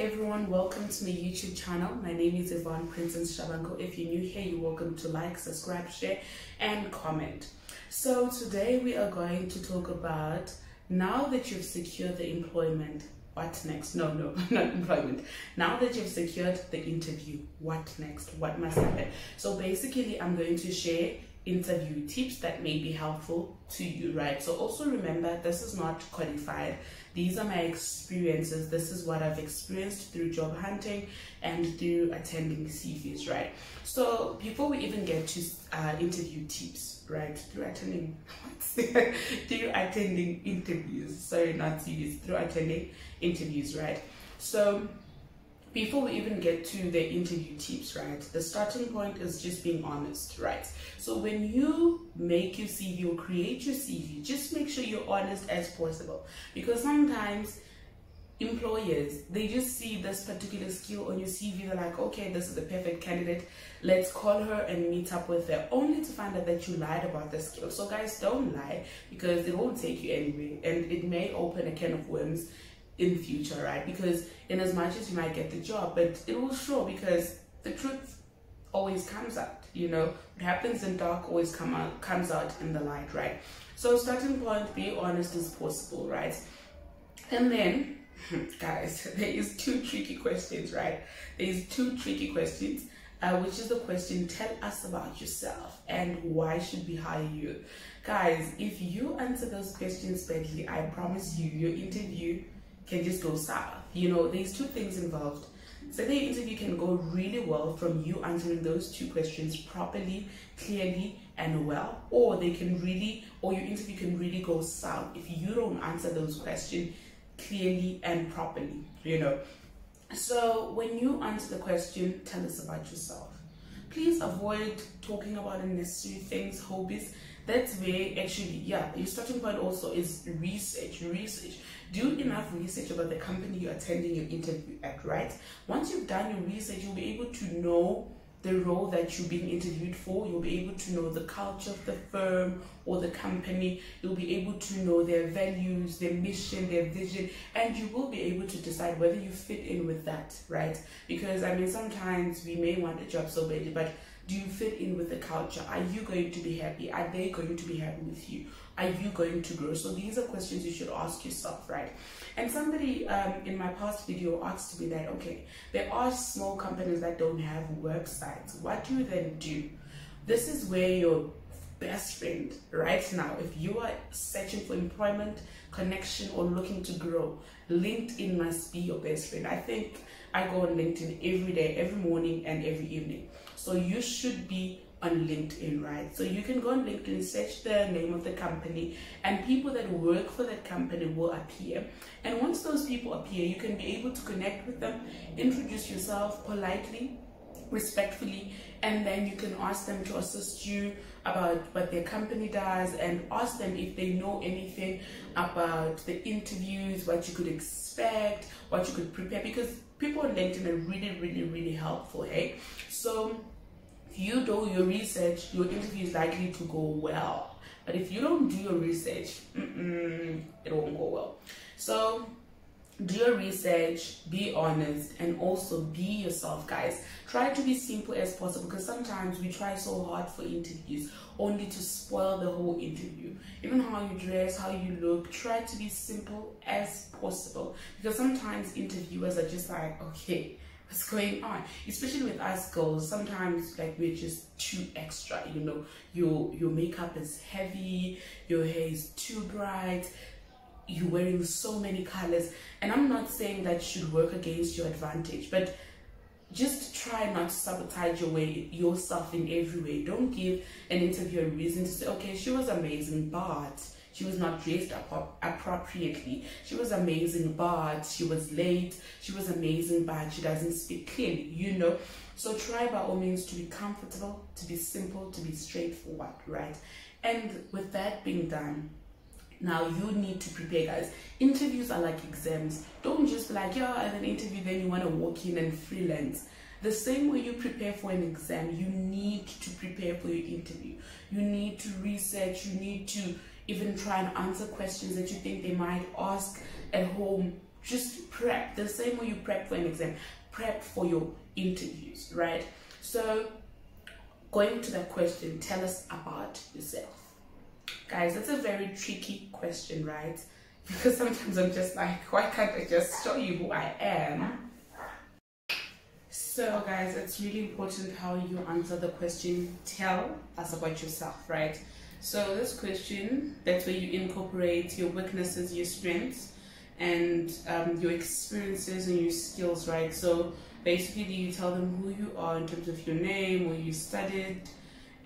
everyone, welcome to my YouTube channel. My name is Yvonne Princess Shabanko. If you're new here, you're welcome to like, subscribe, share and comment. So today we are going to talk about, now that you've secured the employment, what next? No, not employment. Now that you've secured the interview, what next? What must happen? So basically I'm going to share interview tips that may be helpful to you, right? So also remember, this is not qualified. These are my experiences. This is what I've experienced through job hunting and through attending CVs, right? So before we even get to interview tips, right? Through attending interviews, sorry, not CVs, through attending interviews, right? So before we even get to the interview tips, right, the starting point is just being honest, right? So when you make your CV or create your CV, just make sure you're honest as possible, because sometimes employers, they just see this particular skill on your CV, they're like, okay, this is the perfect candidate, let's call her and meet up with her, only to find out that you lied about the skill. So guys, don't lie, because it won't take you anywhere and it may open a can of worms in the future, right? Because in as much as you might get the job, but it will show, because the truth always comes out, you know, what happens in dark always comes out in the light, right? So starting point, be honest as possible, right? And then guys, there is two tricky questions, right? There's two tricky questions, which is the question, tell us about yourself and why should we hire you? Guys, if you answer those questions badly, I promise you, your interview can just go south. You know, there's two things involved. So the interview can go really well from you answering those two questions properly, clearly and well, or your interview can really go south if you don't answer those questions clearly and properly, you know. So when you answer the question, tell us about yourself. Please avoid talking about unnecessary things, hobbies. That's where actually, yeah, your starting point also is research. Do enough research about the company you're attending your interview at, right? Once you've done your research, you'll be able to know the role that you're being interviewed for. You'll be able to know the culture of the firm or the company. You'll be able to know their values, their mission, their vision, and you will be able to decide whether you fit in with that, right? Because I mean, sometimes we may want a job so badly, but do you fit in with the culture? Are you going to be happy? Are they going to be happy with you? Are you going to grow? So these are questions you should ask yourself, right? And somebody in my past video asked me that, okay, there are small companies that don't have websites. What do you then do? This is where your best friend right now, if you are searching for employment, connection, or looking to grow, LinkedIn must be your best friend. I think I go on LinkedIn every day, every morning and every evening. So you should be on LinkedIn, right? So you can go on LinkedIn, search the name of the company, and people that work for that company will appear. And once those people appear, you can be able to connect with them, introduce yourself politely, respectfully, and then you can ask them to assist you about what their company does, and ask them if they know anything about the interviews, what you could expect, what you could prepare, because people on LinkedIn are really helpful, hey? So if you do your research, your interview is likely to go well. But if you don't do your research, it won't go well. So do your research, be honest, and also be yourself, guys. Try to be simple as possible, because sometimes we try so hard for interviews only to spoil the whole interview. Even how you dress, how you look, try to be simple as possible, because sometimes interviewers are just like, okay, what's going on? Especially with us girls, sometimes like we're just too extra, you know. Your makeup is heavy, your hair is too bright, you're wearing so many colors, and I'm not saying that should work against your advantage, but just try not to sabotage yourself in every way. Don't give an interviewer a reason to say, okay, she was amazing, but she was not dressed appropriately. She was amazing, but she was late. She was amazing, but she doesn't speak clearly, you know. So try by all means to be comfortable, to be simple, to be straightforward, right? And with that being done, now you need to prepare, guys. Interviews are like exams. Don't just be like, yeah, I have an interview, then you want to walk in and freelance. The same way you prepare for an exam, you need to prepare for your interview. You need to research, you need to even try and answer questions that you think they might ask at home just prep the same way you prep for an exam. Prep for your interviews, right? So going to that question, tell us about yourself. Guys, that's a very tricky question, right? Because sometimes I'm just like, why can't I just show you who I am? So guys, it's really important how you answer the question, tell us about yourself, right? So this question, that's where you incorporate your weaknesses, your strengths, and your experiences and your skills, right? So basically you tell them who you are in terms of your name, where you studied,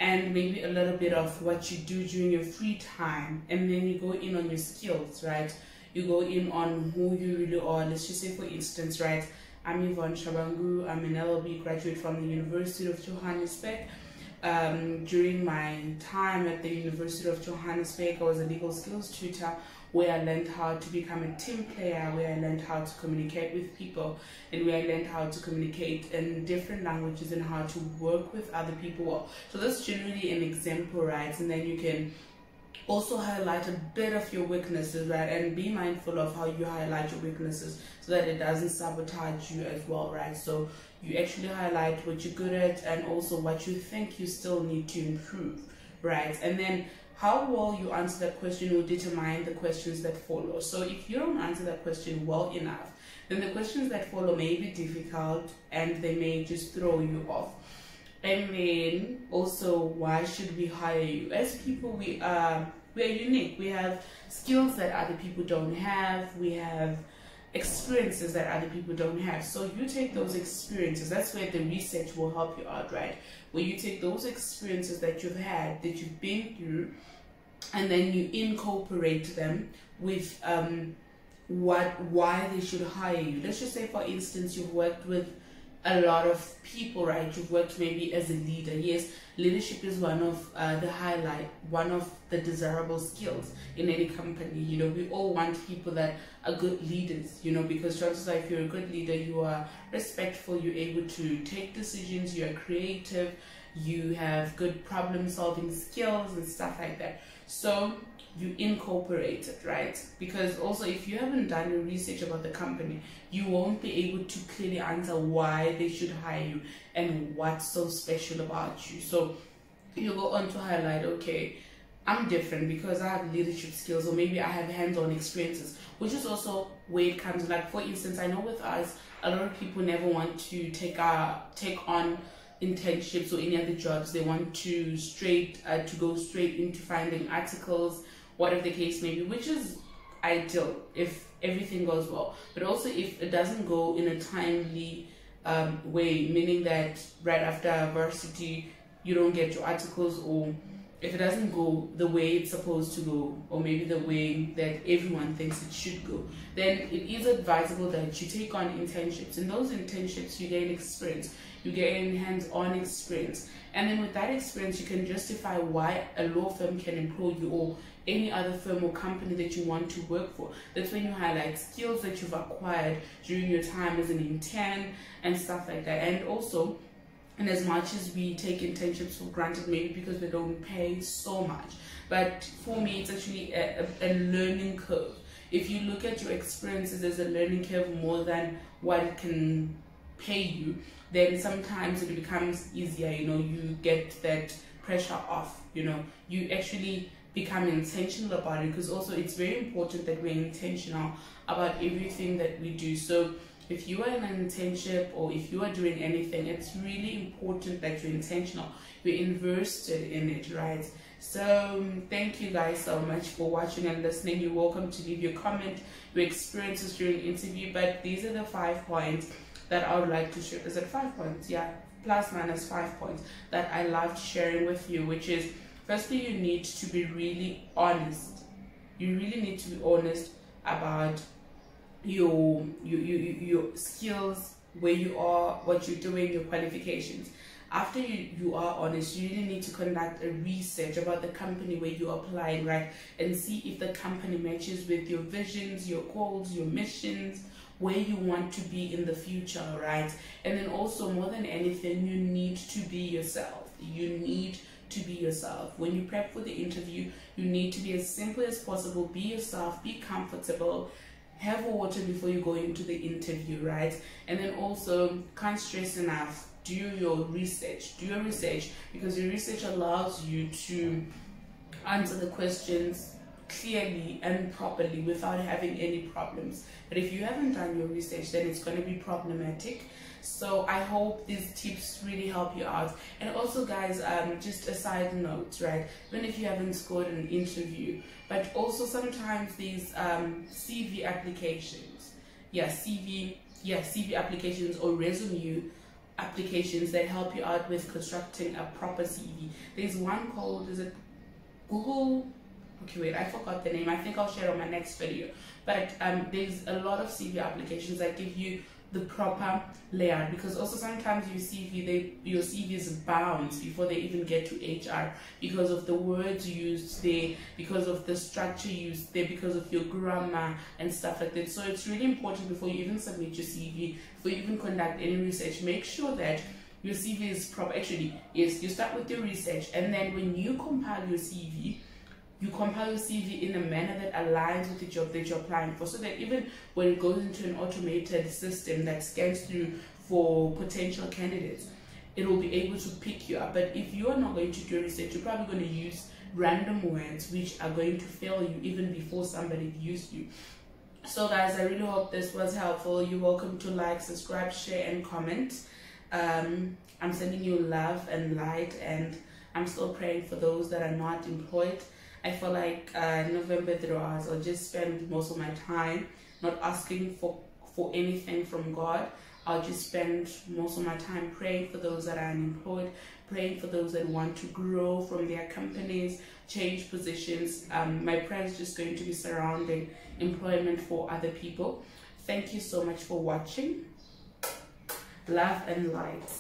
and maybe a little bit of what you do during your free time, and then you go in on your skills, right? You go in on who you really are. Let's just say, for instance, right, I'm Yvonne Shabangu. I'm an LLB graduate from the University of Johannesburg. During my time at the University of Johannesburg, I was a legal skills tutor, where I learned how to become a team player, where I learned how to communicate with people, and where I learned how to communicate in different languages and how to work with other people well. So that's generally an example, right? And then you can also highlight a bit of your weaknesses, right? And be mindful of how you highlight your weaknesses so that it doesn't sabotage you as well, right? So you actually highlight what you're good at and also what you think you still need to improve, right? And then how well you answer that question will determine the questions that follow. So if you don't answer that question well enough, then the questions that follow may be difficult and they may just throw you off. And then also, why should we hire you? As people, we are unique. We have skills that other people don't have. We have experiences that other people don't have. So you take those experiences. That's where the research will help you out, right? Where you take those experiences that you've had, that you've been through, and then you incorporate them with why they should hire you. Let's just say, for instance, you've worked with a lot of people, right? You've worked maybe as a leader. Yes, leadership is one of one of the desirable skills in any company. You know, we all want people that are good leaders, you know, because chances are, if you're a good leader, you are respectful, you're able to take decisions, you are creative, you have good problem solving skills and stuff like that. So you incorporate it, right? Because also, if you haven't done your research about the company, you won't be able to clearly answer why they should hire you and what's so special about you. So you go on to highlight, okay, I'm different because I have leadership skills, or maybe I have hands-on experiences, which is also where it comes. Like, for instance, I know with us, a lot of people never want to take on internships or any other jobs. They want to go straight into finding articles, whatever the case may be, which is ideal if everything goes well. But also, if it doesn't go in a timely way, meaning that right after varsity you don't get your articles, or if it doesn't go the way it's supposed to go, or maybe the way that everyone thinks it should go, then it is advisable that you take on internships. In those internships, you gain experience, you gain hands-on experience, and then with that experience, you can justify why a law firm can employ you, or any other firm or company that you want to work for. That's when you highlight skills that you've acquired during your time as an intern and stuff like that. And also, and as much as we take internships for granted, maybe because they don't pay so much, but for me, it's actually a learning curve. If you look at your experiences as a learning curve more than what it can pay you, then sometimes it becomes easier, you know, you get that pressure off, you know, you actually become intentional about it, because also it's very important that we're intentional about everything that we do. So if you are in an internship or if you are doing anything, it's really important that you're intentional, you're invested in it, right? So thank you guys so much for watching and listening. You're welcome to leave your comment, your experiences during the interview, but these are the 5 points that I would like to share. Is it 5 points? Yeah, plus minus 5 points that I loved sharing with you, which is, firstly, you need to be really honest. You really need to be honest about your skills, where you are, what you're doing, your qualifications. After you are honest, you really need to conduct a research about the company where you're applying, right? And see if the company matches with your visions, your goals, your missions, where you want to be in the future, right? And then also, more than anything, you need to be yourself. You need to be yourself. When you prep for the interview, you need to be as simple as possible. Be yourself, be comfortable, have water before you go into the interview, right? And then also, can't stress enough, do your research. Do your research, because your research allows you to answer the questions clearly and properly without having any problems. But if you haven't done your research, then it's going to be problematic. So I hope these tips really help you out. And also, guys, just a side note, right? Even if you haven't scored an interview, but also sometimes these CV applications, CV applications or resume applications that help you out with constructing a proper CV. There's one called, is it Google? Okay, wait, I forgot the name. I think I'll share it on my next video. But there's a lot of CV applications that give you the proper layout, because also sometimes your CV is bounced before they even get to HR because of the words used there, because of the structure used there, because of your grammar and stuff like that. So it's really important before you even submit your CV, before you even conduct any research, make sure that your CV is proper. Actually, yes, you start with your research, and then when you compile your CV, you compile your CV in a manner that aligns with the job that you're applying for, so that even when it goes into an automated system that scans through for potential candidates, it will be able to pick you up. But if you are not going to do research, you're probably going to use random words which are going to fail you even before somebody views you. So guys, I really hope this was helpful. You're welcome to like, subscribe, share and comment. I'm sending you love and light, and I'm still praying for those that are not employed. I feel like November throughout, I'll just spend most of my time not asking for anything from God. I'll just spend most of my time praying for those that are unemployed, praying for those that want to grow from their companies, change positions. My prayer is just going to be surrounding employment for other people. Thank you so much for watching. Love and light.